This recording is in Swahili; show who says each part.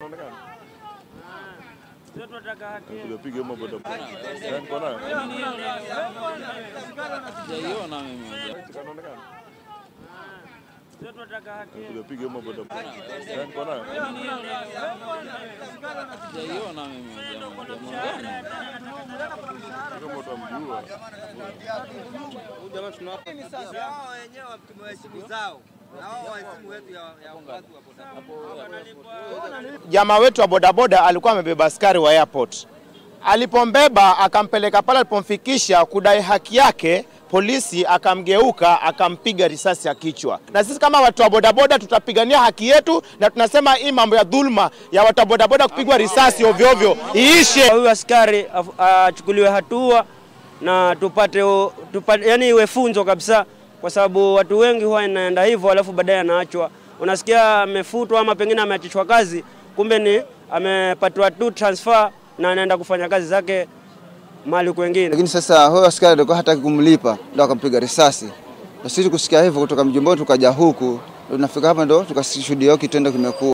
Speaker 1: Anaonekana.
Speaker 2: Sio tunataka haki.
Speaker 1: Tunapiga mambo boda. Niko nayo.
Speaker 3: Sijaiona mimi.
Speaker 1: Anaonekana.
Speaker 2: Sio tunataka haki.
Speaker 1: Tunapiga mambo boda. Niko nayo.
Speaker 3: Sijaiona mimi.
Speaker 1: Kama utamjua.
Speaker 4: Jamaa tunawapa sasa wao wenyewe waheshimu zao. Na wao waheshimu wetu ya watu wa bodaboda.
Speaker 5: Jamaa wetu wa bodaboda alikuwa amebeba askari wa airport. Alipombeba akampeleka pale, alipomfikisha kudai haki yake, polisi akamgeuka akampiga risasi ya kichwa. Na sisi kama watu wa bodaboda tutapigania haki yetu, na tunasema hii mambo ya dhulma ya watu wa bodaboda kupigwa risasi ovyo ovyo iishe.
Speaker 2: Huyu askari achukuliwe hatua na tupate yani iwe funzo kabisa, kwa sababu watu wengi huwa inaenda hivyo alafu baadaye anaachwa. Unasikia amefutwa ama pengine ameachishwa kazi, kumbe ni amepatwa tu transfer na anaenda kufanya kazi zake mahali kwingine.
Speaker 6: Lakini sasa huyo askari alikuwa hataki kumlipa, ndio akampiga risasi. Na sisi kusikia hivyo kutoka Mjombo tukaja huku, tunafika hapa ndo tukashuhudia kitendo kimekuwa.